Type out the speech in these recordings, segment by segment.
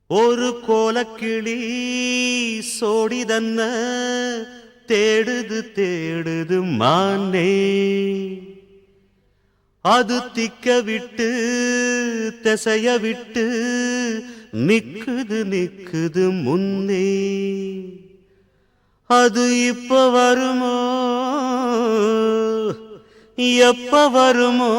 ஒரு கோலக்கிளி சோடிதன்ன தேடுது தேடுது மானே அது திக்க விட்டு திசைய விட்டு நிக்குது நிக்குது முன்னே அது இப்ப வருமோ எப்ப வருமோ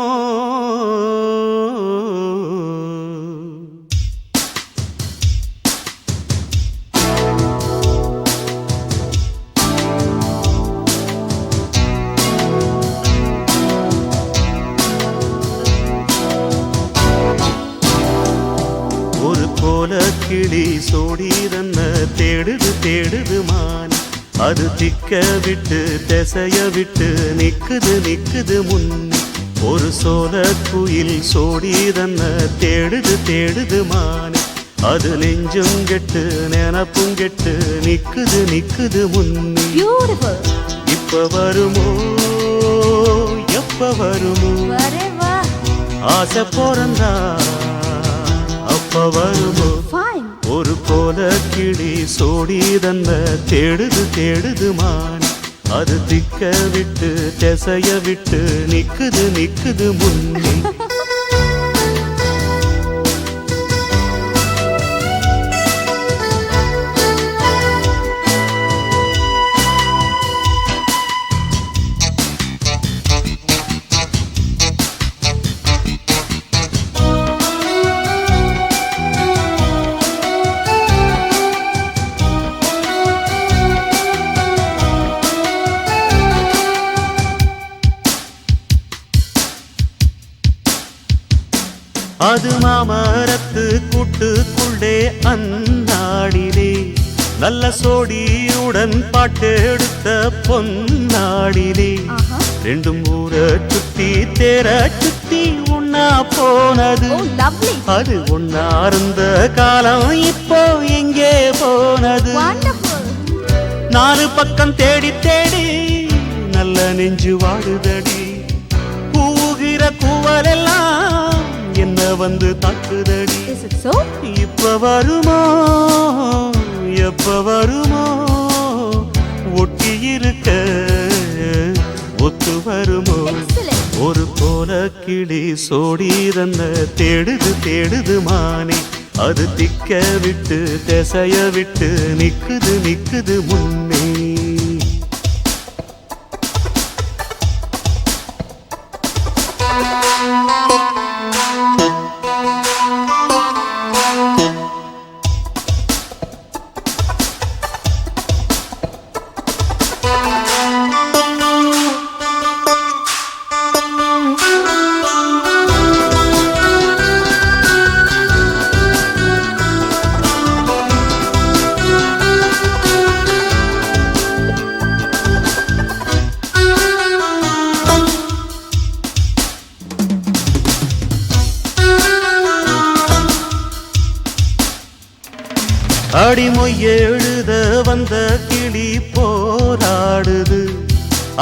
ஒரு கோலக்கிளி சோடிதன்ன தேடுது தேடுது மான் அது திக்க விட்டு திசைய விட்டு நிக்குது நிக்குது முன்னே ஒரு சோல குயில் சோடிதன்ன தேடுது தேடுது மான் அது நெஞ்சும் கெட்டு நினப்பும் கெட்டு நிக்குது நிக்குது முன்னே இப்ப வருமோ எப்ப வருமோ ஆசை போறந்தா அப்ப வருமோ ஒரு கோலக்கிளி சோடிதன்ன தேடுது தேடுது மான் அது திக்க விட்டு திசைய விட்டு நிக்குது நிக்குது முன்னே அது மாமரத்து கூட்டுக்குள்ளே அந்நாடிலே நல்ல சோடியுடன் பாட்டெடுத்த பொன்னாடிலே ரெண்டும் ஊர சுத்தி தேர சுத்தி ஒன்னா போனது அது ஒன்னா இருந்த காலம் இப்போ எங்கே போனது நாலு பக்கம் தேடி தேடி நல்ல நெஞ்சு வாடுதடி கூகிற கூவலெல்லாம் என்ன வந்து தாக்குதடி இப்ப வருமோ எப்ப வருமோ ஒட்டி இருக்க ஒத்து வருமோ ஒரு கோலக்கிளி சோடிதன்ன தேடுது தேடுது மானே அது திக்க விட்டு திசைய விட்டு நிக்குது நிக்குது முன்னே அடிமொய் எழுத வந்த கிளி போராடுது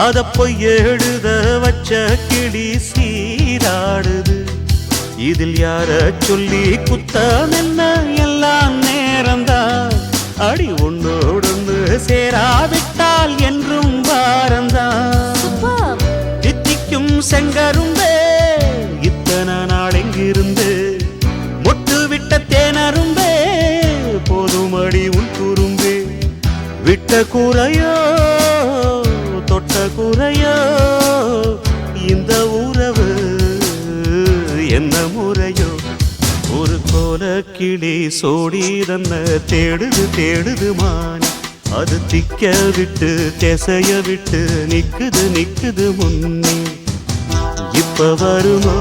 அத பொய் எழுத வச்ச கிளி சீராடுது இதில் யார சொல்லி குத்தம் என்ன எல்லாம் நேரம்தான் அடி ஒன்னோடொன்று சேராவிட்டால் என்றும் வாரந்தான் தித்திக்கும் செங்கரும்பே இத்தனை நாள் எங்கிருந்து மொட்டு விட்ட தேனரும்பே போதுமடி உன் குறும்பே விட்ட குறையோ தொட்ட குறையோ இந்த உறவு என்ன முறையோ ஒரு கோலக்கிளி சோடிதன்ன தேடுது தேடுது மான் அது திக்க விட்டு திசைய விட்டு நிக்குது நிக்குது முன்னே இப்ப வருமோ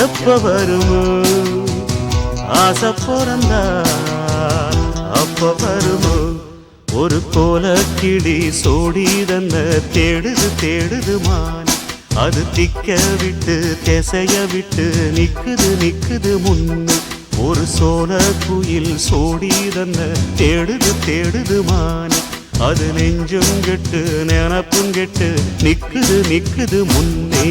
எப்ப வருமோ ஆசை போறந்தா அப்ப வருமோ ஒரு கோலக்கிளி சோடிதன்ன தேடுது தேடுது மான் அது திக்க விட்டு திசைய விட்டு நிக்குது நிக்குது முன்னே ஒரு சோல குயில் சோடிதன்ன தேடுது தேடுது மான் அது நெஞ்சும் கெட்டு நினப்பும் கெட்டு நிக்குது நிக்குது முன்னே